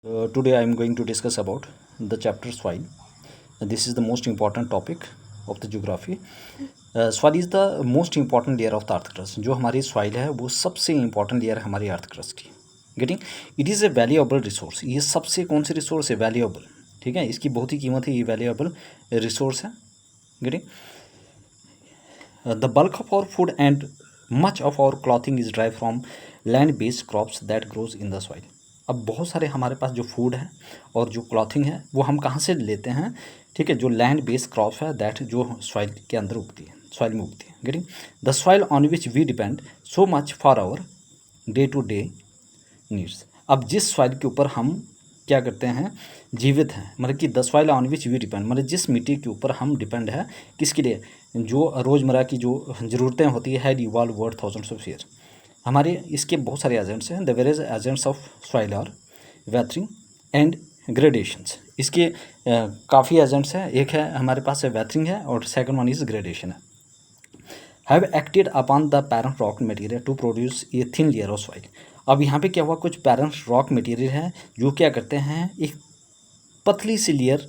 Today I am going to discuss about the chapter soil. This is the most important topic of the geography. Soil is the most important layer of the earth crust. जो हमारी soil है वो सबसे important layer है हमारी earth crust की. Getting it is a valuable resource. ये सबसे कौन सी resource है? Valuable. ठीक है, इसकी बहुत ही कीमत है, ये valuable resource है. Getting the bulk of our food and much of our clothing is derived from land-based crops that grows in the soil. अब बहुत सारे हमारे पास जो फूड है और जो क्लॉथिंग है वो हम कहाँ से लेते हैं? ठीक है, जो लैंड बेस्ड क्रॉप्स है दैट जो सॉइल के अंदर उगती है, सॉइल में उगती है. Getting the soil on which we depend so much for our day to day needs. अब जिस सॉइल के ऊपर हम क्या करते हैं, जीवित हैं, मतलब कि the soil on which we depend, मतलब जिस मिट्टी के ऊपर हम डिपेंड है, किसके लिए? जो रोज़मर्रा की जो ज़रूरतें होती है, had evolve over thousands of year. हमारे इसके बहुत सारे एजेंट्स हैं. The various agents of soil are weathering and gradations. इसके काफ़ी एजेंट्स हैं. एक है हमारे पास वेथरिंग है और सेकंड वन इज़ ग्रेडेशन है. Have acted upon the parent rock material to produce a thin layer of soil. अब यहाँ पे क्या हुआ, कुछ पैरेंट रॉक मटेरियल है जो क्या करते हैं, एक पतली सी लेयर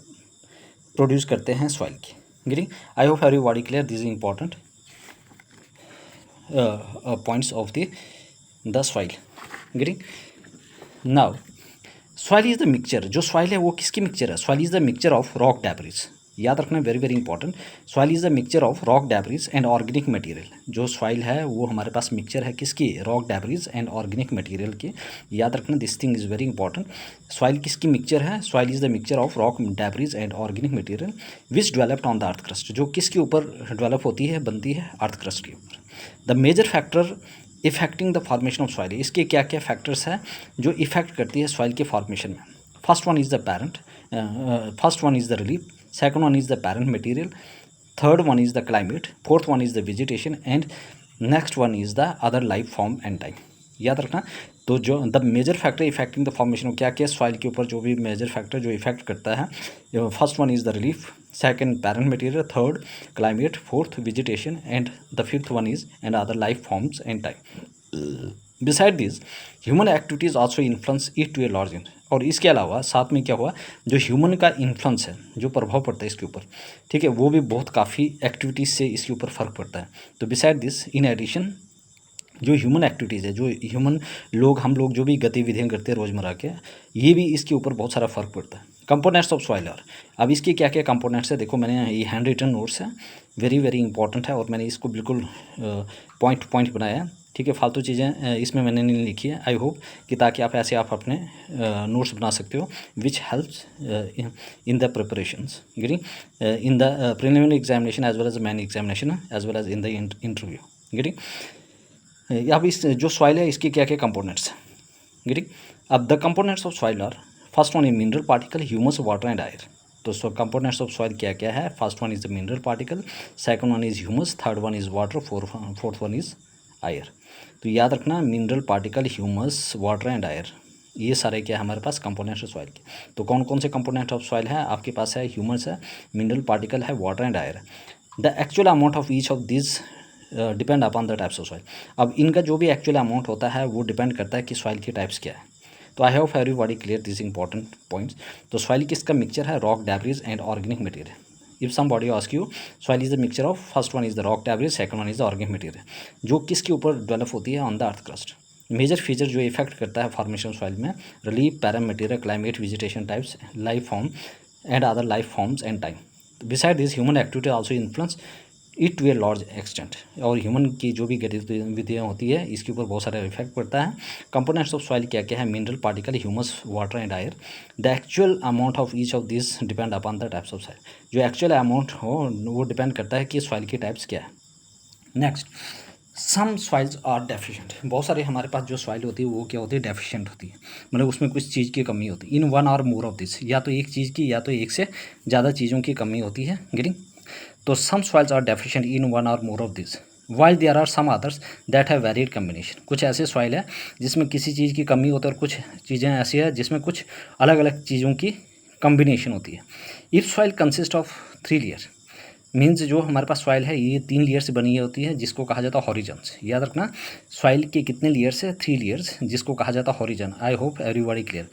प्रोड्यूस करते हैं सॉइल की. Getting I hope everybody clear. This is important points of the soil. Getting now soil is the mixture. जो soil है वो किसकी मिक्सचर है? soil is the mixture of rock debris. याद रखना, very very important. Soil is the mixture of rock debris and organic material. जो soil है वो हमारे पास मिक्सचर है किसकी? Rock debris and organic material की. याद रखना, this thing is very important. Soil किसकी मिक्सचर है? Soil is the mixture of rock debris and organic material which developed on the earth crust. जो किसके ऊपर डेवलप होती है, बनती है? अर्थ क्रस्ट के ऊपर. The major factor affecting the formation of soil. इसके क्या क्या फैक्टर्स हैं जो इफेक्ट करती है सॉइल के फॉर्मेशन में? First one is the parent, first one is the relief, second one is the parent material, third one is the climate, fourth one is the vegetation and next one is the other life form and time. याद रखना. तो जो the major factor affecting the formation of, क्या क्या soil के ऊपर जो भी मेजर फैक्टर जो इफेक्ट करता है, first one is the relief, second parent material, third climate, fourth vegetation and the fifth one is and other life forms and time. Beside this human activities also influence it to a large in. और इसके अलावा साथ में क्या हुआ, जो human का influence है, जो प्रभाव पड़ता है इसके ऊपर, ठीक है, वो भी बहुत काफ़ी एक्टिविटीज़ से इसके ऊपर फ़र्क पड़ता है. तो बिसाइड दिस इन एडिशन जो ह्यूमन एक्टिविटीज़ है, जो ह्यूमन लोग, हम लोग जो भी गतिविधियाँ करते हैं रोज़मर्रा के, ये भी इसके ऊपर बहुत सारा फ़र्क पड़ता है. Components of soil are. अब इसके क्या क्या कंपोनेंट्स है देखो, मैंने ये हैंड रिटन नोट्स है, वेरी वेरी इंपॉर्टेंट है और मैंने इसको बिल्कुल पॉइंट पॉइंट बनाया है. ठीक है, फालतू चीज़ें इसमें मैंने नहीं लिखी है. आई होप कि ताकि आप ऐसे आप अपने नोट्स बना सकते हो which helps in the preparations, getting in the preliminary examination as well as main examination as well as in the interview. Getting अब इस जो सॉइल है इसके क्या क्या कंपोनेंट्स हैं. गेटिंग अब the components of soil are, first one is mineral particle, humus, water and air. तो कंपोनेंट्स ऑफ सॉइल क्या क्या है? First one is the mineral particle, second one is humus, third one is water, fourth one is air. तो याद रखना, mineral particle, humus, water and air, ये सारे क्या है हमारे पास कंपोनेंट्स ऑफ सॉइल के. तो कौन कौन से कंपोनेंट ऑफ सॉइल है आपके पास? है ह्यूमस है, मिनरल पार्टिकल है, water and air. The actual amount of each of this depend upon the types of soil. अब इनका जो भी एक्चुअल अमाउंट होता है वो डिपेंड करता है कि सॉइल के टाइप्स क्या है. तो I hope everybody clear this important points. तो सॉइल किसका मिक्सचर है? Rock, debris and organic material. If somebody ask you, soil is the mixture of, first one is the rock debris, second one is the organic material. जो किसके ऊपर develop होती है? On the earth crust. Major feature जो effect करता है formation soil में, relief, parent material, climate, vegetation types, life form and other life forms and time. Beside this human activity also influence it to a large extent. और human की जो भी गतिविधियाँ होती है इसके ऊपर बहुत सारा इफेक्ट पड़ता है. कंपोनेंट्स ऑफ सॉइल क्या क्या है? Mineral particle, humus, water and air. The actual amount of each of this depend upon the types of soil. जो एक्चुअल अमाउंट हो वो डिपेंड करता है कि सॉइल की टाइप्स क्या है. Next, some soils are deficient. बहुत सारे हमारे पास जो सॉइल होती है वो क्या होती है? डेफिशिएंट होती है, मतलब उसमें कुछ चीज़ की कमी होती है. इन one or more of this, या तो एक चीज़ की या तो एक से ज़्यादा चीज़ों की कमी होती है. गेटिंग तो some soils are deficient in one or more of this, while there are some others that have varied combination. कुछ ऐसे सॉइल है जिसमें किसी चीज़ की कमी होती है और कुछ चीज़ें ऐसी है जिसमें कुछ अलग अलग चीज़ों की कम्बिनेशन होती है. If soil consist of 3 layer, means जो हमारे पास सॉइल है ये 3 लेयर से बनी होती है जिसको कहा जाता है हॉरिजन्स. याद रखना, सॉइल के कितने लेयर्स है? 3 लेयर्स, जिसको कहा जाता है हॉरिजन. आई होप एवरीबॉडी क्लियर.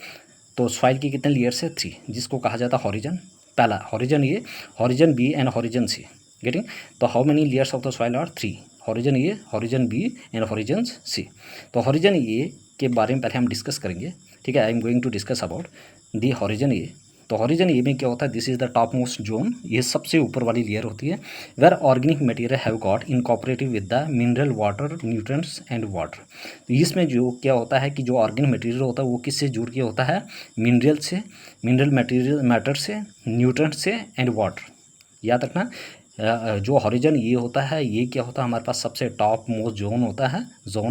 तो सॉइल के कितने लेयर्स है? 3, जिसको कहा जाता है हॉरिजन। पहला horizon A, horizon B and horizon C. Getting? तो how many layers of the soil are? 3, horizon A, horizon B and horizon C. तो हॉरिजन ए के बारे में पहले हम डिस्कस करेंगे, ठीक है। I am going to discuss about the horizon A. तो हॉरिजन ए में क्या होता है? This is the top most zone, ये सबसे ऊपर वाली लेयर होती है। Where organic material have got incorporative with the mineral water nutrients and water. तो इसमें जो क्या होता है कि जो ऑर्गेनिक मटेरियल होता है वो किससे जुड़ के होता है? मिनरल से, मिनरल मटेरियल मैटर से, न्यूट्रिएंट से एंड वाटर। याद रखना, जो हॉरिजन ये होता है, ये क्या होता है हमारे पास? सबसे टॉप मोस्ट जोन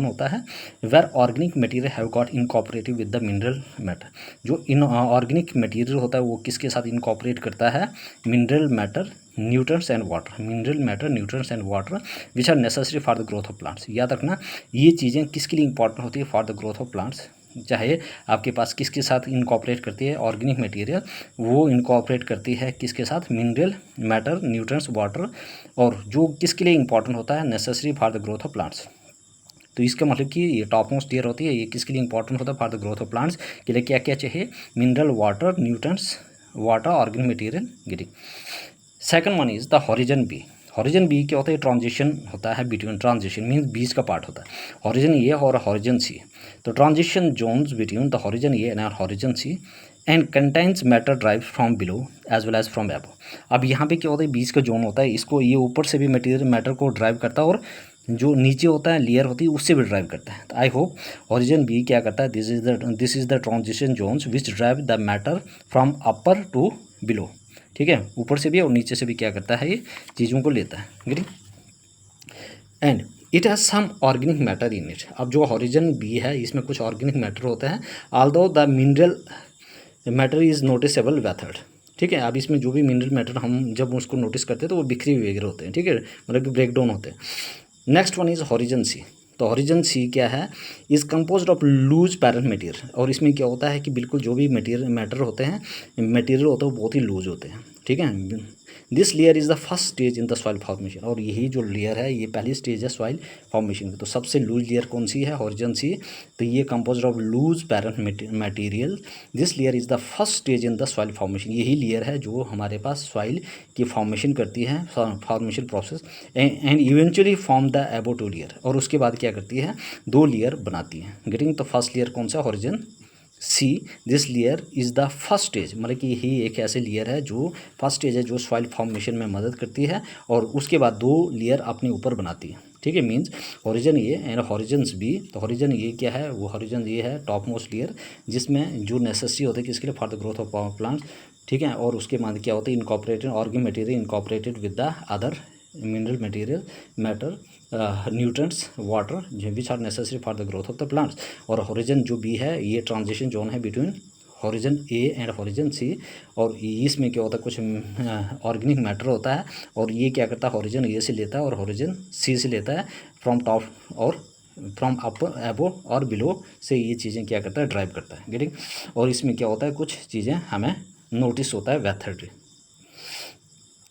होता है where organic material have got incorporative with the mineral matter. जो इन ऑर्गेनिक मटेरियल होता है वो किसके साथ इनकॉपरेट करता है? Mineral matter, nutrients and water. Mineral matter, nutrients and water which are necessary for the growth of plants. याद रखना, ये चीज़ें किसके लिए इंपॉर्टेंट होती है? For the growth of plants. चाहे आपके पास किसके साथ इनकॉपरेट करती है ऑर्गेनिक मटेरियल, वो इनकॉपरेट करती है किसके साथ? मिनरल मैटर, न्यूट्रिएंट्स, वाटर, और जो किसके लिए इंपॉर्टेंट होता है? Necessary for the growth of plants. तो इसका मतलब कि ये टॉप मोस्ट लेयर होती है, ये किसके लिए इंपॉर्टेंट होता है? For the growth of plants के लिए क्या क्या चाहिए? Mineral, water, nutrients, water, organic material getting. Second one is the horizon B. Horizon B क्या होता है? ट्रांजिशन होता है बिटवीन, ट्रांजिशन मीन्स बीच का पार्ट होता है। हॉरिजन ए और हॉरिजन सी, तो transition zones between the horizon A and horizon C and contains matter drive from below as well as from above. अब यहाँ पे क्या होता है? बीच का जोन होता है, इसको ये ऊपर से भी मटेरियल मैटर को ड्राइव करता है और जो नीचे होता है लेयर होती है उससे भी ड्राइव करता है। तो आई होप हॉरिजन बी क्या करता है? This is the transition zones which drive the matter from upper to below, ठीक है। ऊपर से भी और नीचे से भी क्या करता है? ये चीज़ों को लेता है, getting. And it has some organic matter in it. अब जो हॉरिजन बी है इसमें कुछ ऑर्गेनिक मैटर होता है, although the mineral matter is noticeable वेथड, ठीक है। अब इसमें जो भी मिनरल मैटर हम जब उसको नोटिस करते हैं तो वो बिखरे हुए वगैरह होते हैं, ठीक है, मतलब कि ब्रेक डाउन होते हैं। Next one is horizon C. तो हॉरिजन सी क्या है? Is composed of loose parent material. और इसमें क्या होता है कि बिल्कुल जो भी मटेरियल मैटर होते हैं, मटेरियल होते हैं वो बहुत ही लूज होते हैं, ठीक है। This layer is the first stage in the soil formation. और यही जो लेयर है ये पहली स्टेज है सॉइल फॉर्मेशन की। तो सबसे लूज लेयर कौन सी है? Horizon C. तो ये composed of loose parent material. This layer is the first stage in the soil formation. यही लेयर है जो हमारे पास सॉइल की फॉर्मेशन करती है, formation process, and eventually form the above 2 layer. और उसके बाद क्या करती है? 2 लेयर बनाती है, गेटिंग। तो फर्स्ट लेयर कौन सा? Horizon C. This layer is the first stage, मतलब कि यही एक ऐसे लेयर है जो फर्स्ट स्टेज है जो सॉइल फॉर्मेशन में मदद करती है और उसके बाद 2 लेयर अपने ऊपर बनाती है, ठीक है। Means horizon A and horizons B. तो हॉरिजन ए क्या है? वो हॉरिजन ये है टॉप मोस्ट लेयर जिसमें जो नेसेसरी होता है किसके लिए? For the growth of plants, ठीक है। और उसके बाद क्या होता है? Incorporated organic material incorporated with the other mineral material matter, nutrients, water which are necessary for the growth of the plants. और हॉरिजन जो बी है ये ट्रांजिशन जोन है between horizon A and horizon C. और इसमें क्या होता है? कुछ ऑर्गेनिक मैटर होता है और ये क्या करता है? हॉरिजन ए से लेता है और हॉरिजन सी से लेता है, फ्रॉम टॉप और फ्रॉम अपर, एबो और बिलो से ये चीज़ें क्या करता है? ड्राइव करता है, गेटिंग। और इसमें क्या होता है? कुछ चीज़ें हमें नोटिस होता है वेथड।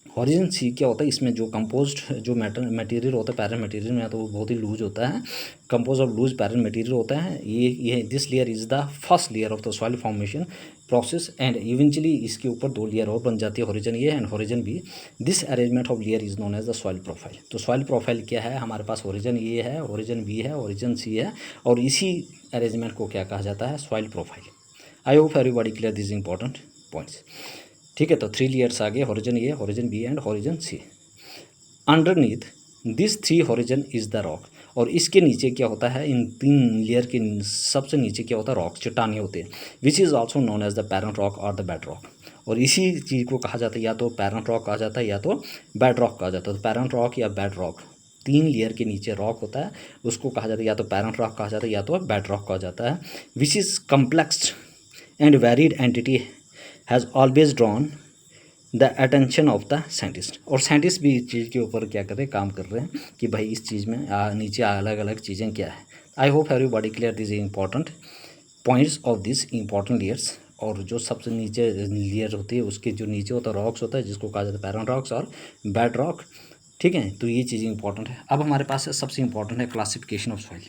हॉरिजन सी क्या होता है? इसमें जो कंपोज्ड जो मटेरियल होता है पैरेंट मटेरियल में, तो वो बहुत ही लूज होता है, compose of loose parent material होता है। ये this layer is the first layer of the soil formation process and eventually इसके ऊपर 2 लेयर और बन जाती है, horizon A and horizon B. This arrangement of layer is known as the soil profile. तो सॉइल प्रोफाइल क्या है? हमारे पास हॉरिजन ए है, हॉरिजन बी है, हॉरिजन सी है, और इसी अरेंजमेंट को क्या कहा जाता है? Soil profile. I hope everybody clear this important points, ठीक है। तो 3 लेयर्स आ गए, horizon A, horizon B and horizon C. Underneath this 3 horizon is the rock. और इसके नीचे क्या होता है? इन 3 लेयर के सबसे नीचे क्या होता है? रॉक, चट्टाने होते हैं, which is also known as the parent rock और द बेड रॉक। और इसी चीज़ को कहा जाता है या तो पैरेंट रॉक कहा जाता है या तो बेड रॉक कहा जाता है। तो पैरेंट रॉक या बेड रॉक, 3 लेयर के नीचे रॉक होता है, उसको कहा जाता है या तो पैरेंट रॉक कहा जाता है या तो बेड रॉक कहा जाता है। Which is complex and varied entity has always drawn the attention of the scientist. और साइंटिस्ट भी इस चीज़ के ऊपर क्या कर रहे हैं? काम कर रहे हैं कि भाई इस चीज़ में नीचे अलग अलग चीज़ें क्या है। आई hope everybody clear this important points of this important layers. और जो सबसे नीचे लेयर होती है उसके जो नीचे होता है रॉक्स होता है, जिसको कहा जाता है पैरेंट रॉक्स और बेड रॉक, ठीक है। तो ये चीज़ें इंपॉर्टेंट है। अब हमारे पास सबसे इंपॉर्टेंट है क्लासिफिकेशन ऑफ सॉइल।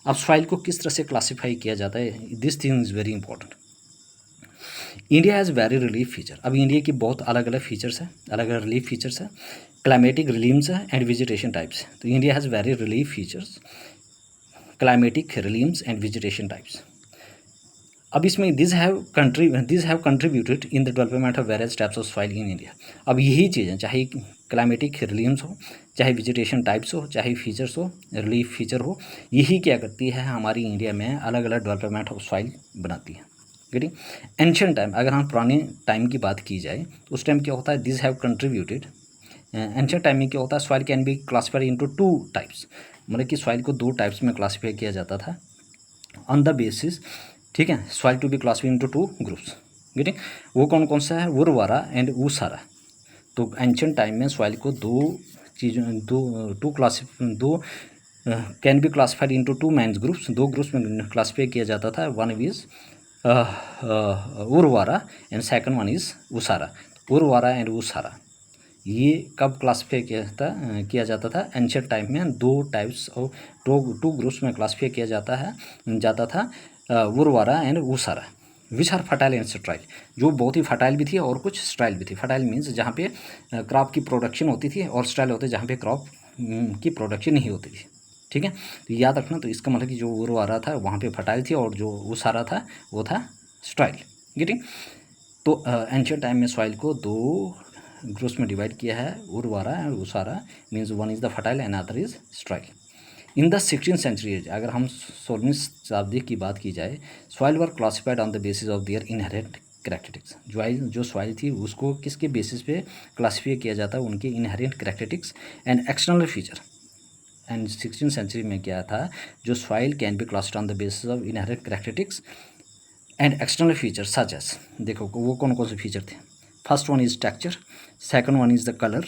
अब सॉइल को किस तरह से क्लासीफाई किया जाता है? This thing is very important. India has very relief feature. अब इंडिया की बहुत अलग अलग फीचर्स हैं, अलग अलग रिलीफ फीचर्स हैं, क्लाइमेटिक रिलीम्स है एंड वेजिटेशन टाइप्स। तो India has very relief features, climatic realms and vegetation types. अब इसमें this have contributed in the development of various types of soil in India. अब यही चीज़ें, चाहे क्लाइमेटिक रिलीम्स हो, चाहे वेजिटेशन टाइप्स हो, चाहे फीचर्स हो, रिलीफ फीचर हो, यही क्या करती है हमारी इंडिया में अलग अलग डेवलपमेंट ऑफ सॉइल बनाती है। गेटिंग एंशियंट टाइम, अगर हम पुराने टाइम की बात की जाए तो उस टाइम क्या होता है, this have contributed. Ancient time में क्या होता है, soil can be classified into 2 types, मतलब कि सॉइल को 2 टाइप्स में क्लासीफाई किया जाता था ऑन द बेसिस, ठीक है, soil to be classified into 2 groups. Getting वो कौन कौन सा है, उर्वरा एंड ऊसारा। तो एंशियंट टाइम में सॉइल को दो can be classified into 2 main groups, 2 groups में क्लासीफाई किया जाता था। वन इज उर्वरा एंड सेकंड वन इज ऊसारा। उर्वरा एंड ऊसारा ये कब क्लासीफाई किया जाता था, एंशियंट टाइम में 2 टाइप्स ऑफ 2 ग्रुप्स में क्लासीफाई किया जाता था उर्वरा एंड ऊसारा, which are fertile and sterile, जो बहुत ही फर्टाइल भी थी और कुछ स्ट्राइल भी थी। फर्टाइल मीन्स जहाँ पे क्रॉप की प्रोडक्शन होती थी, और स्ट्राइल होते जहाँ पे क्रॉप की प्रोडक्शन नहीं होती थी। ठीक है, तो याद रखना। तो इसका मतलब कि जो उर्वरा था वहाँ पे फर्टाइल थी, और जो ऊसारा था वो था स्ट्राइल। गेटिंग, तो एंशियंट टाइम में सॉइल को 2 ग्रुप्स में डिवाइड किया है, उर्वरा एंड ऊसारा, means one is the fertile and other is sterile. In the 16th century, अगर हम 16वीं शताब्दी की बात की जाए, soil were classified on the basis of their inherent characteristics. जो सॉइल थी उसको किसके बेसिस पे क्लासीफाई किया जाता है, उनके inherent characteristics and external feature. And 16th century में क्या था, जो soil can be classified on the basis of inherent characteristics and external feature such as, देखो वो कौन कौन से फीचर थे। First one is texture, second one is the colour,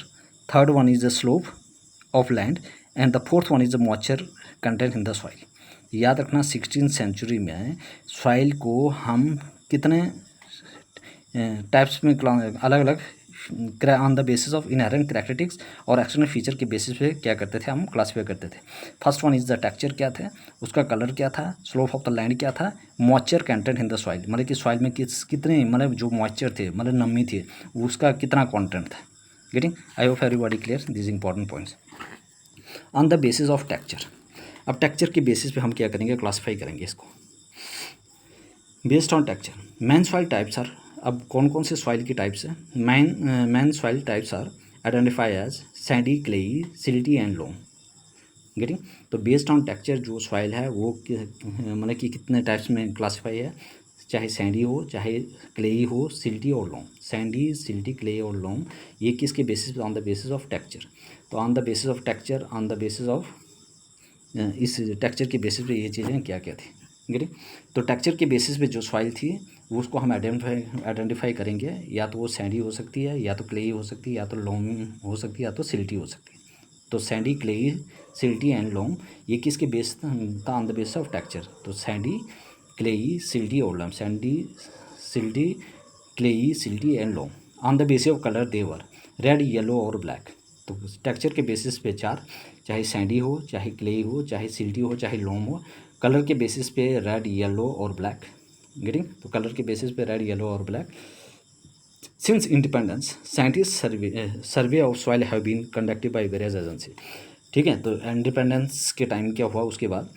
third one is the slope of land, and the fourth one is the moisture content in the soil. याद रखना 16th century में soil को हम कितने types में अलग अलग on the basis of inherent characteristics और एक्सटर्नल फीचर के बेसिस पे क्या करते थे, हम क्लासीफाई करते थे। First one is the texture क्या थे, उसका कलर क्या था, स्लोप ऑफ द लैंड क्या था, moisture content in the soil, मतलब कि सॉइल में कितने मतलब जो मॉइस्चर थे, मतलब नमी थी, उसका कितना कॉन्टेंट था। Getting, I hope everybody clear this important points. On the basis of texture, अब टेक्सचर के बेसिस पे हम क्या करेंगे, क्लासीफाई करेंगे इसको based on texture. Main soil types are, अब कौन कौन से सॉइल की टाइप्स हैं, main soil types are identify as sandy, clayey, silty and loam. Getting, तो बेस्ड ऑन टेक्सचर जो सॉइल है वो मतलब कि कितने टाइप्स में क्लासीफाई है, चाहे सैंडी हो, चाहे क्लेई हो, सिल्टी और लोम। सैंडी, सिल्टी, क्ले और लोम, ये किसके बेसिस पे, on the basis of texture. तो on the basis of texture, on the basis of इस टेक्सचर के बेसिस पे ये चीज़ें क्या क्या थी। गेटिंग, तो टेक्सचर के बेसिस पे जो सॉइल थी वो उसको हम आइडेंटिफाई करेंगे, या तो वो सैंडी हो सकती है, या तो क्लेई हो सकती है, या तो लोम हो सकती है, या तो सिल्टी हो सकती है। तो sandy, clayey, silty and loam ये किसके बेस था, on the basis of texture. तो सैंडी, क्लेई, सिल्टी और loam, sandy, silty, clayey, silty and loam. On the basis of colour they were red, yellow और ब्लैक। तो टेक्सचर के basis पे 4, चाहे सैंडी हो, चाहे क्लेई हो, चाहे सिल्टी हो, चाहे लोम हो। कलर के बेसिस पे रेड, येलो और ब्लैक। गेटिंग, तो कलर के बेसिस पे रेड, येलो और black. Since independence scientist survey of soil have been conducted by various agency. ठीक है, तो इंडिपेंडेंस के टाइम क्या हुआ उसके बाद,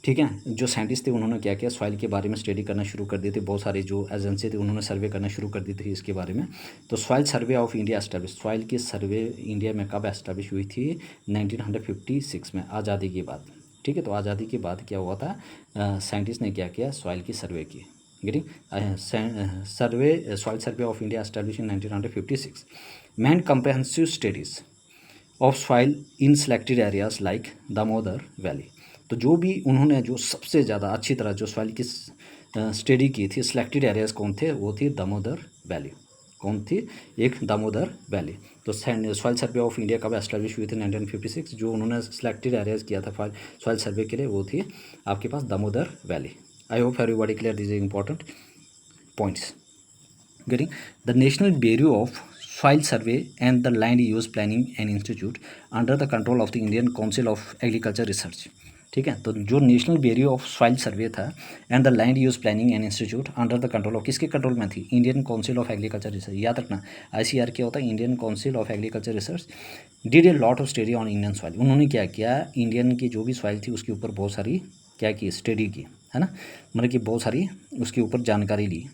ठीक है, जो साइंटिस्ट थे उन्होंने क्या किया, सॉइल के बारे में स्टडी करना शुरू कर दिए थे। बहुत सारे जो एजेंसी थे उन्होंने सर्वे करना शुरू कर दी थी इसके बारे में। तो soil survey of India establish, soil की सर्वे इंडिया में कब एस्टैब्लिश हुई थी, 1956 में, आज़ादी के बाद। ठीक है, तो आज़ादी के बाद क्या हुआ था, साइंटिस्ट ने क्या किया, सॉइल की सर्वे की। Getting, survey soil survey of India establish in 1956। Man comprehensive studies of soil in selected areas like Damodar valley. तो जो भी उन्होंने जो सबसे ज़्यादा अच्छी तरह जो सॉइल की स्टडी की थी, सिलेक्टेड एरियाज कौन थे, वो थी दामोदर वैली। कौन थी, एक दामोदर वैली। तो सॉइल सर्वे ऑफ इंडिया कब एस्टैब्लिश हुई थी, 1956। जो उन्होंने सिलेक्टेड एरियाज किया था सॉइल सर्वे के लिए, वो थी आपके पास Damodar valley. I hope everybody clear this important points. Getting, the National Bureau of Soil Survey and the Land Use Planning and Institute under the control of the Indian Council of Agriculture Research. ठीक है। तो जो national bureau of soil सर्वे था and the land use planning and institute under the control of, किसके control में थी? Indian council of agriculture research. याद रखना ICR क्या होता है? Indian council of agriculture research did a lot of study on Indian soil. उन्होंने क्या किया, इंडियन की जो भी सॉइल थी उसके ऊपर बहुत सारी क्या की, स्टडी की, है ना, मतलब कि बहुत सारी उसके ऊपर जानकारी ली,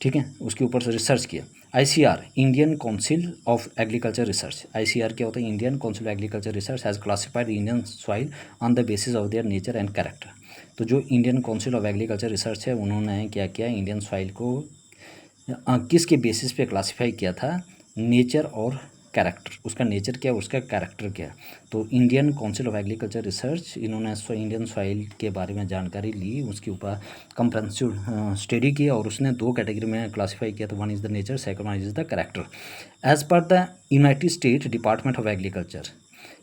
ठीक है, उसके ऊपर से रिसर्च किया। ICR Indian council of agriculture research, ICR क्या होता है? Indian council of agriculture research has classified Indian soil on the basis of their nature and character. तो जो Indian council of agriculture research है उन्होंने क्या किया, इंडियन सॉइल को किसके बेसिस पे क्लासिफाई किया था? नेचर और कैरेक्टर, उसका नेचर क्या, उसका कैरेक्टर क्या। तो Indian council of agriculture research इन्होंने इंडियन सॉइल के बारे में जानकारी ली, उसके ऊपर कंप्रेहेंसिव स्टडी की और उसने 2 कैटेगरी में क्लासिफाई किया। तो one is the nature, second one is the character. As per the United State Department of Agriculture,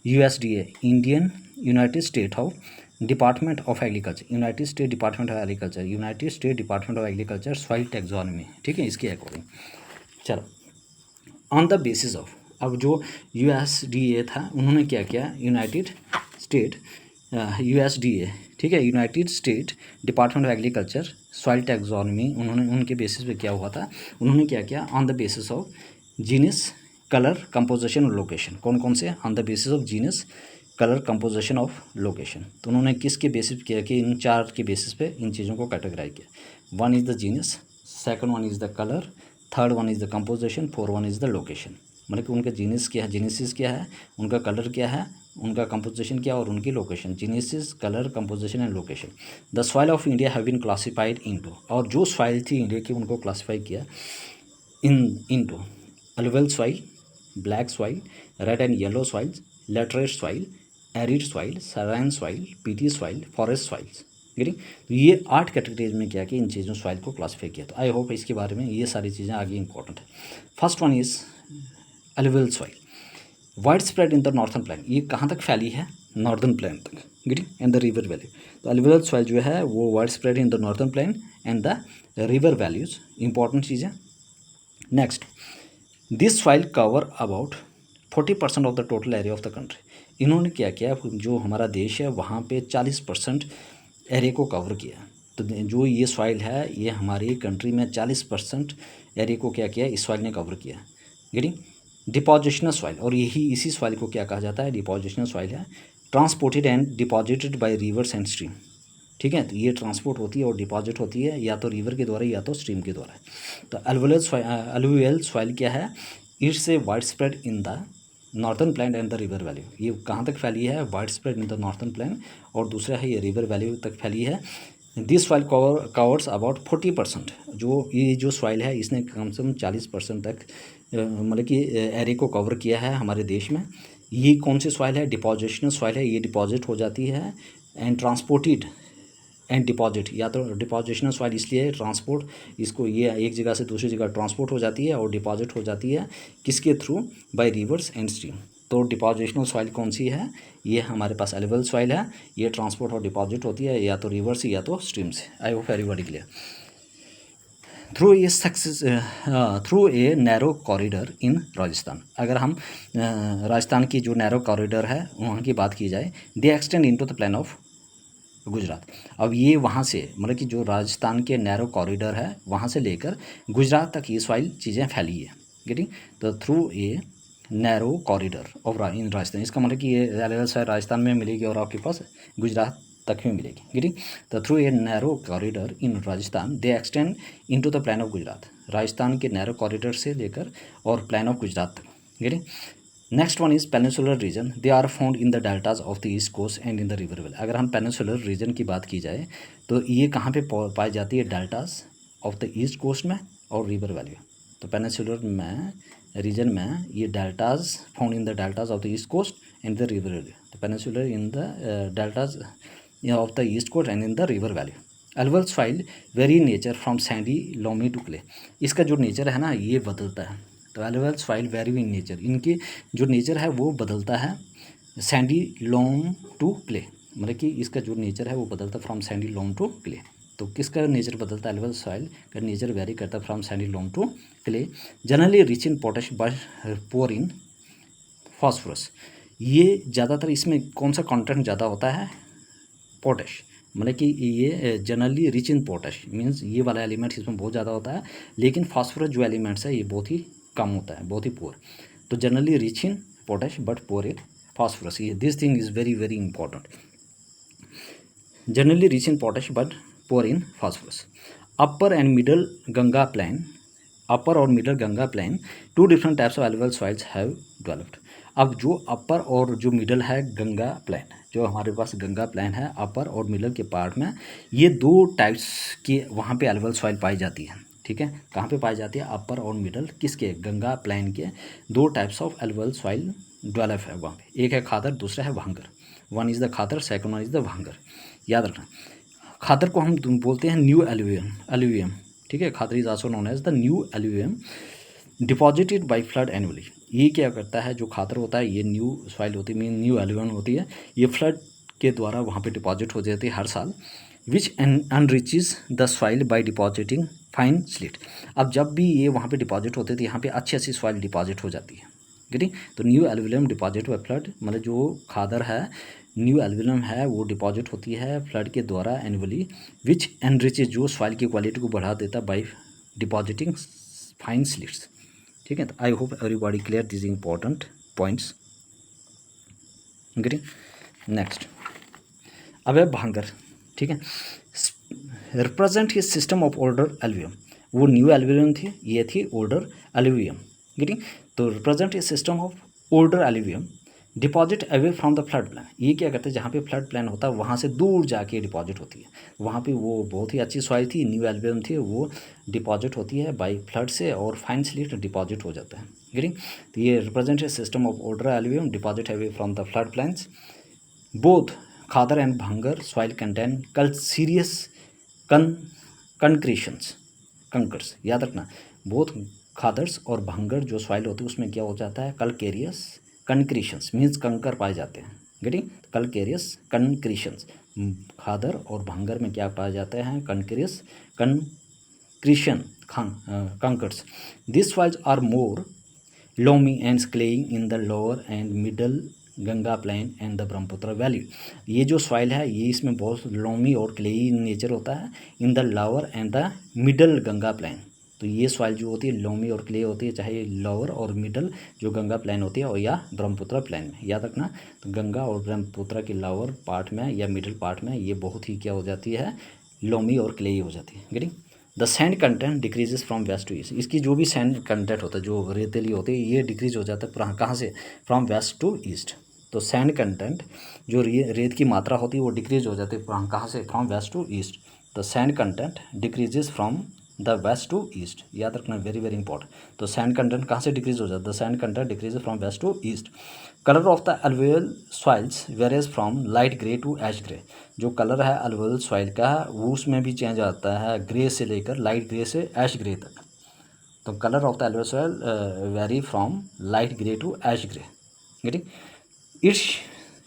USDA Indian United State of Department of Agriculture, United State Department of Agriculture, United State Department of Agriculture soil taxonomy, ठीक है, इसके according. चलो, on the basis of, अब जो USDA था उन्होंने क्या किया, यूनाइटेड स्टेट USDA, ठीक है, United State Department of Agriculture soil taxonomy, उन्होंने उनके बेसिस पे क्या हुआ था, उन्होंने क्या किया, on the basis of genus, colour, composition और लोकेशन। कौन कौन से? On the basis of genus, colour, composition of location. तो उन्होंने किसके बेसिस किया कि इन 4 के बेसिस पे इन चीज़ों को कैटेगराइज किया। One is the genus, second one is the colour, third one is the composition, fourth one is the location. मतलब कि उनका जीनस क्या है, जीनेसिस क्या है, उनका कलर क्या है, उनका कंपोजिशन क्या और उनकी location. Genesis, colour, composition and location. The soil of India have been classified into, और जो सॉइल थी इंडिया की उनको क्लासिफाई किया into alluvial soil, black soil, red and yellow soils, laterite soil, arid soil, saline soil, peaty soil, forest soils. ठीक है, तो ये 8 कैटेगरीज में क्या कि इन चीज़ों सॉइल को क्लासीफाई किया। तो आई होप इसके बारे में ये सारी चीज़ें आगे इंपॉर्टेंट है। First one is alluvial soil, wide spread in the northern plain. ये कहाँ तक फैली है? नॉर्दर्न प्लेन तक, गिरी एंड द रिवर वैली। तो अलुवियल सॉइल जो है वो wide spread in the northern plain and the river valleys, important चीज़ें। Next, this soil cover about 40% of the total area of the country. इन्होंने क्या किया, जो हमारा देश है वहाँ पे 40% एरिया को कवर किया। तो जो ये सॉइल है ये हमारी कंट्री में 40% एरिया को क्या किया, इस सॉइल ने कवर किया। गेटिंग डिपोजिशनल सॉइल, और यही इसी सॉइल को क्या कहा जाता है, डिपोजिशनल सॉइल है। Transported and deposited bye rivers and stream. ठीक है, तो ये ट्रांसपोर्ट होती है और डिपॉजिट होती है या तो रिवर के द्वारा या तो स्ट्रीम के द्वारा। तो अलुवियल सॉइल क्या है, it's a wide spread in the northern plain and the river valley. ये कहाँ तक फैली है, wide spread in the northern plain, और दूसरा है ये रिवर वैली तक फैली है। This soil covers about 40%। जो ये जो सॉइल है इसने कम से कम 40% तक मतलब कि एरिया को कवर किया है हमारे देश में। ये कौन सी सॉइल है, डिपोजिशनल सॉइल है, ये डिपॉजिट हो जाती है एंड ट्रांसपोर्टेड एंड डिपॉजिट, या तो डिपॉजिशनल सॉइल इसलिए ट्रांसपोर्ट, इसको ये एक जगह से दूसरी जगह ट्रांसपोर्ट हो जाती है और डिपॉजिट हो जाती है किसके through, by rivers and stream. तो डिपॉजिशनल सॉइल कौन सी है, ये हमारे पास अलुवियल सॉइल है, ये ट्रांसपोर्ट और डिपॉजिट होती है या तो रिवर्स या तो स्ट्रीम से। आई hope everybody clear. Through a narrow corridor इन राजस्थान। अगर हम राजस्थान की जो नैरो कॉरिडोर है वहाँ की बात की जाए, they extend into the plain of Gujarat. अब ये वहाँ से मतलब कि जो राजस्थान के नैरो कॉरिडोर है वहाँ से लेकर गुजरात तक ये सॉइल चीज़ें फैली है। गेटिंग, तो through a narrow corridor of in Rajasthan, इसका मतलब कि ये अलुवियल सॉइल राजस्थान में मिलेगी और आपके पास गुजरात तक में मिलेगी। गेटिंग, तो through a narrow corridor in Rajasthan they extend into the plan of Gujarat. Rajasthan के नैरो कॉरिडोर से लेकर और प्लान ऑफ गुजरात तक। Getting, next one is peninsular region, they are found in the deltas of the east coast and in the river valley. अगर हम peninsular reason की बात की जाए तो ये कहाँ पे पाई जाती है, deltas of the east coast में और रिवर वैली। तो पेनिनसुलर में रीजन में ये deltas found in the deltas of the east coast and the river valley. तो peninsular in the deltas of the east coast and in the river valley. Alluvial soil vary nature from sandy loamy to clay. इसका जो nature है ना ये बदलता है। तो alluvial soil vary in nature, इनकी जो नेचर है वो बदलता है सैंडी लोम टू क्ले, मतलब कि इसका जो नेचर है वो बदलता है from sandy loam to clay. तो किसका नेचर बदलता है, अलुवियल सॉइल का नेचर वेरी करता है from sandy loam to clay. Generally rich in potash but poor in phosphorus. ये ज़्यादातर इसमें कौन सा कंटेंट ज़्यादा होता है, पोटैश, मतलब कि ये generally rich in potash, means ये वाला एलिमेंट इसमें बहुत ज़्यादा होता है, लेकिन फास्फोरस जो एलिमेंट्स है ये बहुत ही कम होता है, बहुत ही पुअर। तो generally rich in potash but poor in phosphorus, ये this thing is very very important. Generally rich in potash but poor in phosphorus. Upper and middle Ganga plain, upper और middle Ganga plain, two different types of alluvial soils have developed. अब जो अपर और जो middle है Ganga plane, जो हमारे पास Ganga plane है अपर और मिडल के पार्ट में, ये दो टाइप्स की वहाँ पे एलुवियल सॉइल पाई जाती है। ठीक है, कहाँ पे पाई जाती है? अपर और मिडल किसके? गंगा प्लेन के दो types of alluvial soil develop है वहाँ पे, एक है खादर, दूसरा है bhangar. One is the khadar, second one is the bhangar, याद रखना। खादर को हम बोलते हैं न्यू एलुवियम। ठीक है, khadar is also known as the new alluvium deposited by flood annually. ये क्या करता है? जो खादर होता है ये न्यू सॉइल होती है, मीन न्यू एलुवियम होती है, ये फ्लड के द्वारा वहाँ पे डिपॉजिट हो जाती है हर साल। Which enriches the soil by depositing fine silt. अब जब भी ये वहाँ पे डिपॉजिट होते थे, यहाँ पे अच्छी अच्छी सॉइल डिपॉजिट हो जाती है। ठीक, तो new alluvium deposit bye flood, मतलब जो खादर है न्यू एल्विलम है वो डिपॉजिट होती है फ्लड के द्वारा एनुअली, विच एनरिचेज, जो सॉइल की क्वालिटी को बढ़ा देता बाय डिपॉजिटिंग फाइन स्लिट्स। ठीक है, तो I hope everybody clear this important points. ग्री नेक्स्ट, अब है भांगर। ठीक है, represent his system of older alluvium, वो न्यू एल्वियम थी, ये थी ऑर्डर एल्वियम। गेटिंग, तो represent his system of older alluvium deposit away from the flood plain. ये क्या करते हैं? जहाँ पे फ्लड प्लान होता है वहाँ से दूर जाके डिपॉजिट होती है, वहाँ पे वो बहुत ही अच्छी सॉइल थी, न्यू एल्वियम थी, वो डिपॉजिट होती है बाय फ्लड से और फाइन स्लिट डिपॉजिट हो जाता है। गेटिंग, तो ये represent his system of older alluvium deposit away from the flood plains. Both khadar and bhangar soil contain calcareous concretions, kankars, याद रखना। बोथ खादर्स और भांगर जो सॉइल होती है उसमें क्या हो जाता है? कलकेरियस कंक्रीशंस, मीन्स कंकर पाए जाते हैं। गेटिंग, कलकेरियस कंक्रीशंस, खादर और भांगर में क्या पाए जाते हैं? कंक्रीस concretion kankars. This soils are more loamy and clayey in the lower and middle Ganga plain and the Brahmaputra valley. ये जो सॉइल है ये इसमें बहुत लोमी और क्लेई नेचर होता है in the lower and the middle Ganga plain. तो ये सॉइल जो होती है लोमी और क्ले होती है, चाहे लोअर और मिडल जो गंगा प्लेन होती है और या ब्रह्मपुत्र प्लेन में, याद रखना। तो गंगा और ब्रह्मपुत्र के लोअर पार्ट में या मिडल पार्ट में ये बहुत ही क्या हो जाती है? लोमी और क्लेई हो जाती है। Getting, the sand content decreases from west to east. इसकी जो भी सैंड कंटेंट होता है, जो रेतीली होती है, ये डिक्रीज हो जाता है कहाँ से? From west to east. तो सैंड कंटेंट जो रेत की मात्रा होती है वो डिक्रीज हो जाती है कहाँ से? From west to east. The sand content decreases from the west to east, याद रखना, वेरी वेरी इंपॉर्टेंट। तो सैंड कंटेंट कहाँ से डिक्रीज हो जाता है? The sand content decrease from west to east. Colour of the alluvial soils varies from light grey to ash grey. जो colour है अलुवियल सॉइल का वो उसमें भी चेंज आता है, ग्रे से लेकर लाइट ग्रे से ऐश ग्रे तक। तो colour of the alluvial soil vary from light grey to ash grey. Getting, its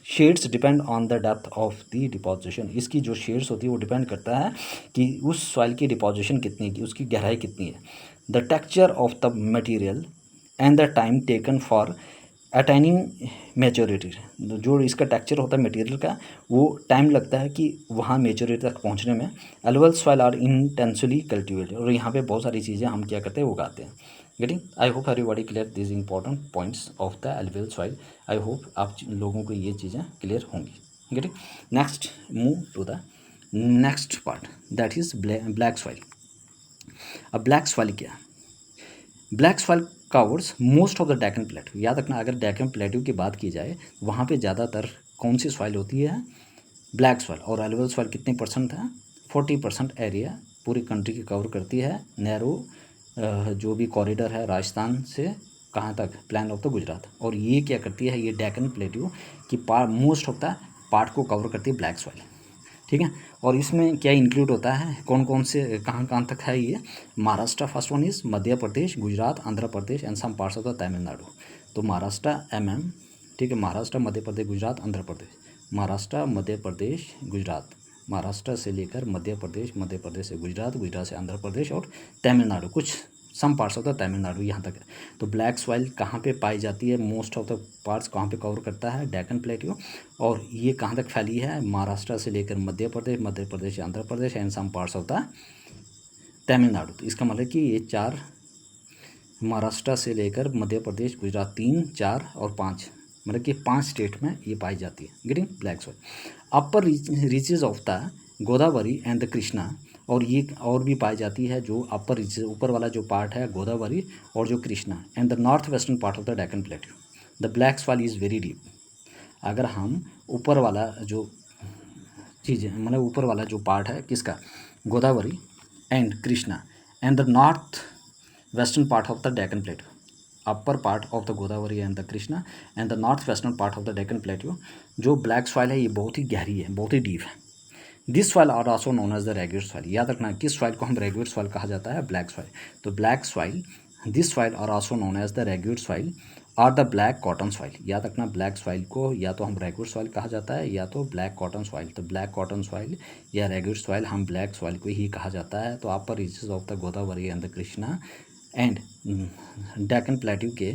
shades depend on the depth of the deposition. इसकी जो शेड्स होती है वो डिपेंड करता है कि उस सॉइल की डिपॉजिशन कितनी है, उसकी गहराई कितनी है। The texture of the material and the time taken for attaining maturity. जो इसका टेक्सचर होता है मटेरियल का, वो टाइम लगता है कि वहाँ मैच्योरिटी तक पहुँचने में। Alluvial soil are intensively cultivated, और यहाँ पे बहुत सारी चीज़ें हम क्या करते हैं? उगाते हैं। Getting, I hope everybody clear this important points of the alluvial soil. I hope आप लोगों को ये चीज़ें क्लियर होंगी। Getting, next move to the next part, that is black soil. अब ब्लैक सॉइल क्या है? Black soil covers most of the Deccan plateau. याद रखना, अगर डेक्कन प्लेट्यू की बात की जाए वहाँ पे ज़्यादातर कौन सी सॉइल होती है? Black soil. और अलुवियल सॉइल कितने परसेंट है? 40% एरिया पूरी कंट्री की कवर करती है। नैरो जो भी कॉरिडोर है राजस्थान से कहाँ तक? Plan of the Gujarat. और ये क्या करती है? ये डेक्कन प्लेट्यू की मोस्ट ऑफ द पार्ट को कवर करती है ब्लैक सॉइल। ठीक है, और इसमें क्या इंक्लूड होता है? कौन कौन से कहाँ तक है ये? Maharashtra first one is, Madhya Pradesh, Gujarat, Andhra Pradesh and some parts of the Tamil Nadu. तो महाराष्ट्र ठीक है, महाराष्ट्र, मध्य प्रदेश, गुजरात, आंध्र प्रदेश, महाराष्ट्र, मध्य प्रदेश, गुजरात, महाराष्ट्र से लेकर मध्य प्रदेश, मध्य प्रदेश से गुजरात, गुजरात से आंध्र प्रदेश और तमिलनाडु, कुछ some parts of the Tamil Nadu, यहाँ तक है। तो ब्लैक सॉइल कहाँ पे पाई जाती है, मोस्ट ऑफ द पार्ट्स कहाँ पे कवर करता है, डेक्कन प्लेट्यू। और ये कहाँ तक फैली है, महाराष्ट्र से लेकर Madhya Pradesh Andhra Pradesh and some parts of the Tamil Nadu. तो इसका मतलब कि ये 4, महाराष्ट्र से लेकर मध्य प्रदेश, गुजरात 3, 4 और 5, मतलब कि 5 स्टेट में ये पाई जाती है green black soil. Upper reaches of the Godavari and the Krishna, और ये और भी पाई जाती है जो अपर रीचेज, ऊपर वाला जो पार्ट है गोदावरी और जो Krishna, and the north western part of the Deccan plateau. The black soil is very deep. अगर हम ऊपर वाला जो चीज़ है, मतलब ऊपर वाला जो पार्ट है किसका, Godavari and Krishna, and the north western part of the Deccan plateau, upper part of the Godavari and the Krishna and the north western part of the Deccan plateau, जो ब्लैक सॉइल है ये बहुत ही गहरी है, बहुत ही डीप है। This soil are also known as the regular soil. याद रखना किस सॉइल को हम रेगुलर सॉइल कहा जाता है, ब्लैक सॉइल। तो black soil, this soil are also known as the regular soil और द ब्लैक कॉटन सॉइल। याद रखना ब्लैक सॉइल को या तो हम रेगुलर सॉइल कहा जाता है या तो ब्लैक कॉटन सॉइल। तो ब्लैक कॉटन सॉइल या रेगुलर सॉइल, हम ब्लैक सॉइल को ही कहा जाता है। तो upper reaches of the Godavari and the Krishna and Deccan plateau के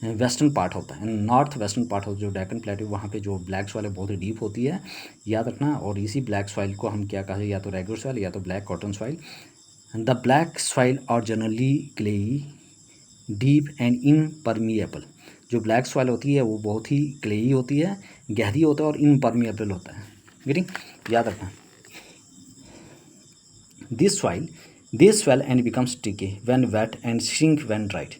वेस्टर्न पार्ट होता है, नॉर्थ वेस्टर्न पार्ट होता है जो डेक्कन प्लेट्यू, वहाँ पे जो ब्लैक सॉइल है बहुत ही डीप होती है, याद रखना। और इसी ब्लैक सॉइल को हम क्या कहें, या तो रेगुलर सॉइल या तो black cotton soil. The black soil are generally clayey, deep and impermeable. जो ब्लैक सॉइल होती है वो बहुत ही क्लेई होती है, गहरी होता है और इनपरमिएबल होता है, गेटिंग, याद रखना। This swell and become sticky when wet and shrink when dried.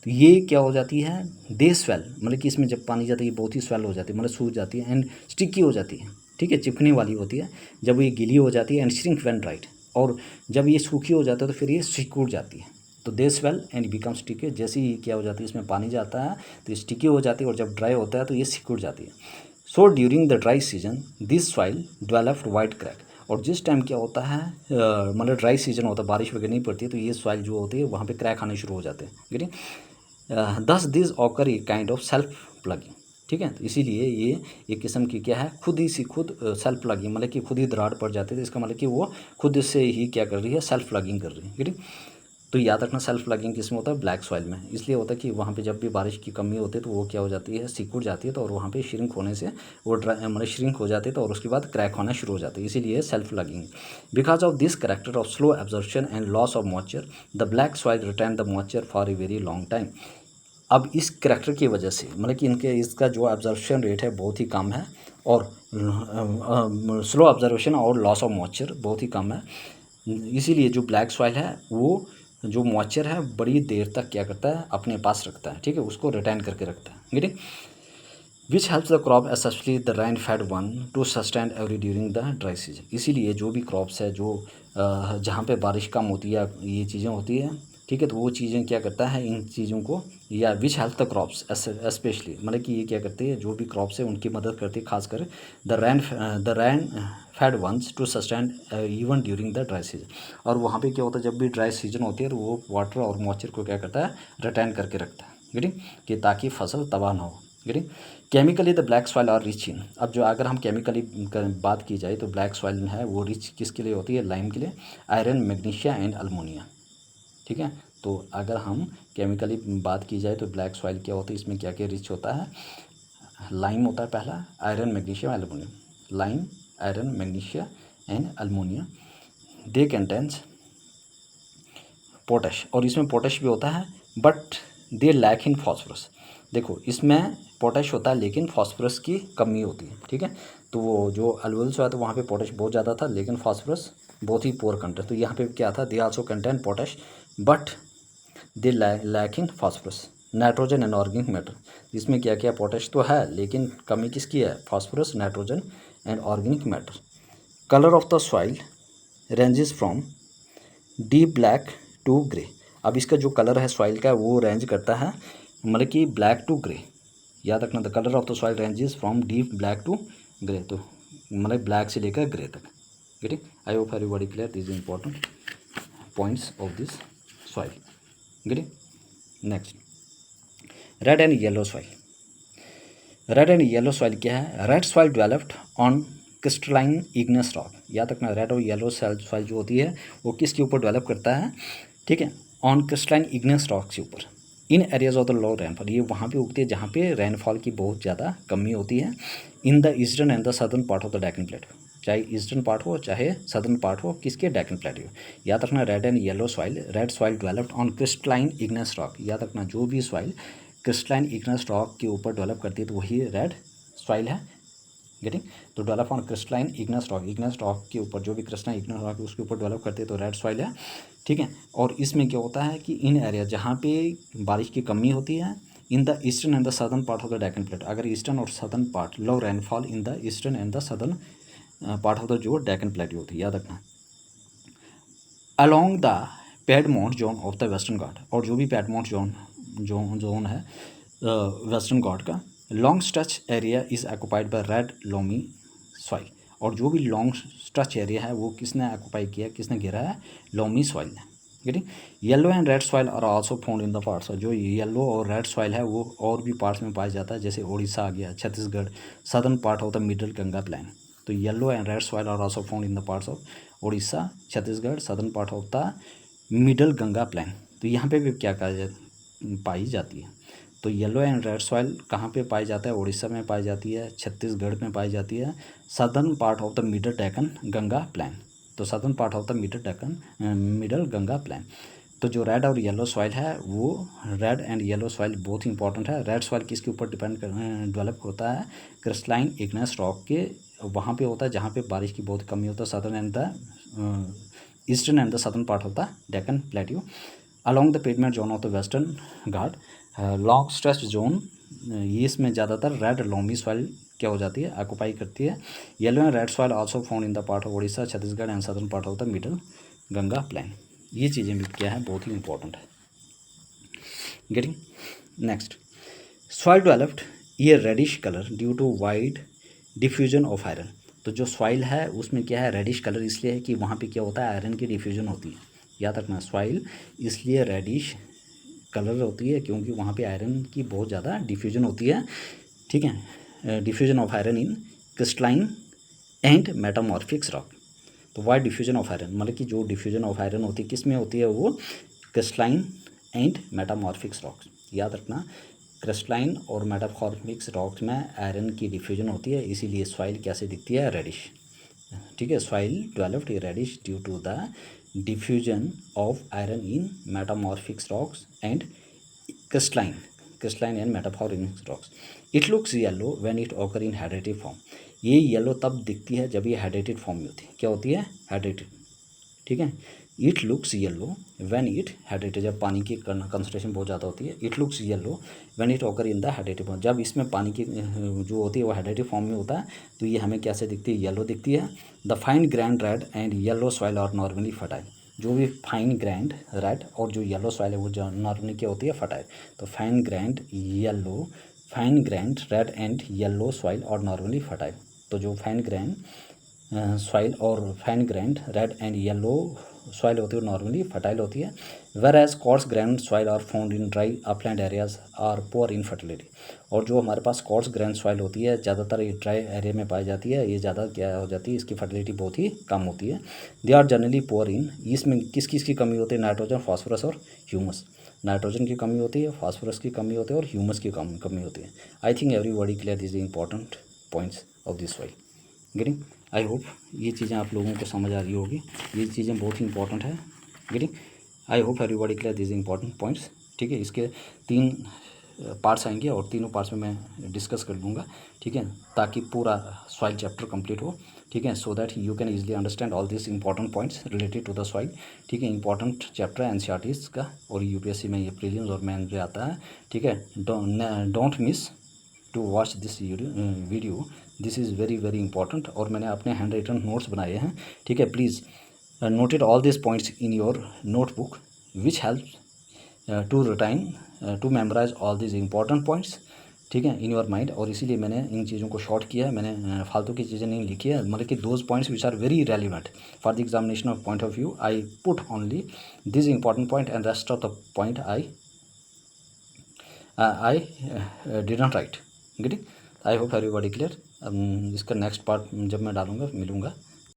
तो ये क्या हो जाती है, दे स्वेल, मतलब कि इसमें जब पानी जाता है ये बहुत ही स्वेल हो जाती है, मतलब सूख जाती है, एंड स्टिकी हो जाती है, ठीक है, चिपकने वाली होती है जब ये गीली हो जाती है, एंड श्रिंक व्हेन ड्राइड, और जब ये सूखी हो जाता है तो फिर ये सिकुड़ जाती है। तो दे स्वेल एंड बिकम स्टिकी, जैसे ही क्या हो जाती है इसमें पानी जाता है तो ये स्टिकी हो जाती है, और जब ड्राई होता है तो ये सिकुड़ जाती है। So during the dry season this soil developed white crack. और जिस टाइम क्या होता है, मतलब ड्राई सीजन होता है, बारिश वगैरह नहीं पड़ती है, तो ये सॉइल जो होती है वहाँ पे क्रैक आने शुरू हो जाते हैं, गेटिंग। दस this occur a kind of self plugging, ठीक है। तो इसीलिए ये एक किस्म की क्या है, खुद ही से खुद सेल्फ प्लगिंग, मतलब कि खुद ही दरार पड़ जाते थे, इसका मतलब कि वो खुद से ही क्या कर रही है, सेल्फ प्लगिंग कर रही है, गेटिंग। तो याद रखना सेल्फ प्लगिंग किस में होता है, ब्लैक सॉइल में। इसलिए होता है कि वहाँ पे जब भी बारिश की कमी होती है तो वो क्या हो जाती है, सिकुड़ जाती है, तो और वहाँ पे श्रिंक होने से वो मतलब श्रिंक हो जाती है, तो और उसके बाद क्रैक होना शुरू हो जाती है, इसीलिए self ploughing. Because of this character of slow absorption and loss of moisture the black soil retain the moisture for a very long time. अब इस करेक्टर की वजह से, मतलब कि इनके इसका जो एब्जॉर्प्शन रेट है बहुत ही कम है, और स्लो ऑब्जर्वेशन और लॉस ऑफ मॉइस्चर बहुत ही कम है, इसीलिए जो ब्लैक सॉइल है वो जो मॉइस्चर है बड़ी देर तक क्या करता है, अपने पास रखता है, ठीक है, उसको रिटेन करके रखता है, getting. Which helps the crop especially the rain fade one two sustain every during the dry season. इसीलिए जो भी क्रॉप्स है जो जहाँ पे बारिश कम होती है, ये चीज़ें होती है, ठीक है, तो वो चीज़ें क्या करता है, इन चीज़ों को, या which help the crops specially, मतलब कि ये क्या करती है, जो भी क्रॉप्स है उनकी मदद करती है, खासकर the rain fed ones to sustain even during the dry season. और वहाँ पे क्या होता है, जब भी ड्राई सीजन होती है तो वो वाटर और मॉइस्चर को क्या करता है, रिटेन करके रखता है, गेटिंग, कि ताकि फसल तबाह ना हो, getting. Chemically the black soil are rich in. अब जो अगर हम केमिकली बात की जाए तो ब्लैक सॉइल है वो रिच किसके लिए होती है, लाइम के लिए, आयरन, मैग्नीशिया एंड अल्मोनिया, ठीक है। तो अगर हम केमिकली बात की जाए तो ब्लैक सॉइल क्या होती है, इसमें क्या क्या रिच होता है, लाइम होता है पहला, iron, magnesia, aluminium, lime, iron, magnesia and alumina. They contain potash, और इसमें पोटैश भी होता है, but they lack in phosphorus. देखो इसमें पोटैश होता है लेकिन फॉस्फोरस की कमी होती है, ठीक है। तो वो जो अलवल से आया तो वहाँ पे पोटैश बहुत ज़्यादा था लेकिन फॉस्फोरस बहुत ही पुअर कंटेंट। तो यहाँ पे क्या था, they also contain potash but they lack in phosphorus, nitrogen and organic matter. इसमें क्या क्या, पोटैश तो है लेकिन कमी किसकी है, phosphorus, nitrogen and organic matter. Colour of the soil ranges from deep black to grey. अब इसका जो कलर है सॉइल का वो रेंज करता है, मतलब कि ब्लैक टू ग्रे। याद रखना the colour of the soil ranges from deep black to grey, तो मतलब ब्लैक से लेकर ग्रे तक, getting. I hope everybody clear this important points of this soil, getting. Next, red and yellow soil. Red and yellow soil क्या है, red soil developed on crystalline igneous rock. याद रखना red और yellow soil जो होती है वो किसके ऊपर डेवलप करता है, ठीक है, ऑन क्रिस्टलाइन इग्नेस रॉक्स के ऊपर in areas of the low rainfall, ये वहाँ पे उगती है जहाँ पे रेनफॉल की बहुत ज़्यादा कमी होती है। In the eastern and the southern part of the Deccan plateau, चाहे ईस्टर्न पार्ट हो चाहे सदर्न पार्ट हो किसके, डेक्कन प्लेटो। याद रखना red and yellow soil, red soil developed on crystalline igneous rock. याद रखना जो भी सॉइल क्रिस्टलाइन इग्नेस रॉक के ऊपर डेवलप करती है तो वही रेड सॉइल है। गेटिंग, तो develop on crystalline igneous rock के ऊपर, जो भी क्रिस्टलाइन इग्नेस रॉक है उसके ऊपर डेवलप करते हैं तो रेड सॉइल है। ठीक है, और इसमें क्या होता है कि इन एरिया जहाँ पे बारिश की कमी होती है, in the eastern and the southern part of the Deccan plateau, अगर ईस्टर्न और southern part, low rainfall in the eastern and the southern part of the जो डेक्कन प्लेट होती है, याद रखना। Along the piedmont zone of the Western Ghat, और जो भी पैडमोंट जोन है वेस्टर्न घाट का, long stretch area is occupied by red loamy soil, और जो भी लॉन्ग स्ट्रेच एरिया है वो किसने ऑक्युपाई किया, किसने घेरा है, लोमी सॉइल ने। Getting, yellow and red soil are also found in the parts, जो येलो और रेड सॉइल है वो और भी पार्ट्स में पाया जाता है, जैसे उड़ीसा आ गया, Chhattisgarh, southern part of the middle Ganga plain. तो yellow and red soil are also found in the parts of Orissa, Chhattisgarh, southern part of the middle Ganga plain. तो यहाँ पे भी क्या पाई जाती है, तो येलो एंड रेड सॉइल कहाँ पे पाई जाता है, उड़ीसा में पाई जाती है, छत्तीसगढ़ में पाई जाती है, southern part of the middle Deccan Ganga plain. तो southern part of the middle Ganga plain. तो जो रेड और येलो सॉइल है वो, रेड एंड येलो सॉइल बहुत इंपॉर्टेंट है। रेड सॉइल किसके ऊपर डेवलप होता है, क्रिस्टलाइन इग्नेस रॉक के वहाँ पे होता है जहाँ पे बारिश की बहुत कमी होता है, southern and the eastern and the southern part of the Deccan plateau. Along the piedmont zone of the Western Ghat, long stretch zone, ये इसमें ज़्यादातर रेड लोमी सॉइल क्या हो जाती है, ऑक्युपाई करती है। Yellow and red soil also found in the part of Orissa, Chhattisgarh and southern part of the middle Ganga plain. ये चीज़ें भी क्या है, बहुत ही इंपॉर्टेंट है। गेटिंग, नेक्स्ट, सॉइल डेवलप्ड ये reddish colour due to wide diffusion of iron. तो जो सॉइल है उसमें क्या है, रेडिश कलर इसलिए है कि वहाँ पे क्या होता है, आयरन की डिफ्यूजन होती है। याद रखना, सॉइल इसलिए रेडिश कलर होती है क्योंकि वहाँ पे आयरन की बहुत ज़्यादा डिफ्यूजन होती है। ठीक है, diffusion of iron in crystalline and metamorphics rock. तो वाइड डिफ्यूजन ऑफ आयरन मतलब कि जो डिफ्यूजन ऑफ आयरन होती है किस में होती है, वो क्रिस्टलाइन एंड मेटामॉर्फिक्स रॉक्स। याद रखना, क्रिस्टलाइन और मेटामॉर्फिक्स रॉक्स में आयरन की डिफ्यूजन होती है, इसीलिए सॉइल कैसे दिखती है, रेडिश। ठीक है, soil developed reddish due to the diffusion of iron in metamorphics rocks and crystalline and metamorphics rocks. It looks yellow when it occur in hydrated form. ये येलो तब दिखती है जब ये हाइड्रेटेड फॉर्म में होती है। क्या होती है, हाइड्रेटेड। ठीक है, it looks yellow when it hydrated, जब पानी की कंसंट्रेशन बहुत ज़्यादा होती है। It looks yellow when it occur in the hydrated form, जब इसमें पानी की जो होती है वो हाइड्रेटेड फॉर्म में होता है तो ये हमें कैसे दिखती है, येलो दिखती है। The fine grained red and yellow soil are normally fertile. जो भी फाइन ग्रैंड रेड और जो येलो सॉइल है वो नॉर्मली क्या होती है, फर्टाइल। तो fine grained red and yellow soil और नॉर्मली फर्टाइल। तो जो फाइन ग्रैंड सॉइल और fine grained red and yellow soil होती है नॉर्मली फर्टाइल होती है। Whereas coarse grained soil are found in dry upland areas are poor in fertility. और जो हमारे पास कॉर्स ग्रैंड सॉइल होती है ज़्यादातर ये ड्राई एरिया में पाई जाती है, ये ज़्यादा क्या हो जाती है, इसकी फर्टिलिटी बहुत ही कम होती है। They are generally poor in, इसमें किस किस की कमी होती है, नाइट्रोजन, फास्फोरस और ह्यूमस। नाइट्रोजन की कमी होती है, फास्फोरस की कमी होती है और ह्यूमस की कमी होती है। I think everybody clear this important points of this soil. Getting, I hope ये चीज़ें आप लोगों को समझ आ रही होगी, ये चीज़ें बहुत ही इंपॉर्टेंट है। Getting, I hope everybody clear this important points. ठीक है, इसके 3 पार्ट्स आएंगे और तीनों पार्ट्स में मैं डिस्कस कर लूँगा। ठीक है, ताकि पूरा सॉइल चैप्टर कंप्लीट हो। ठीक है, so that you can easily understand all this important points related to the soil. ठीक है, इंपॉर्टेंट चैप्टर एनसीईआरटीज़ का और यूपीएससी में ये प्रीलिम्स और मेंस में आता है। ठीक है, don't miss to watch this video, this is very very important. और मैंने अपने हैंड राइटन नोट्स बनाए हैं। ठीक है, please noted all this points in your notebook which help to retain to memorise all this important points. ठीक है, in your mind. और इसीलिए मैंने इन चीज़ों को शॉर्ट किया है, मैंने फालतू की चीज़ें नहीं लिखी है, मतलब कि those points which are very relevant for the examination of point of view. I put only this important point and rest of the point I did not write. Getting, I hope everybody clear. इसका next part जब मैं डालूंगा मिलूँगा।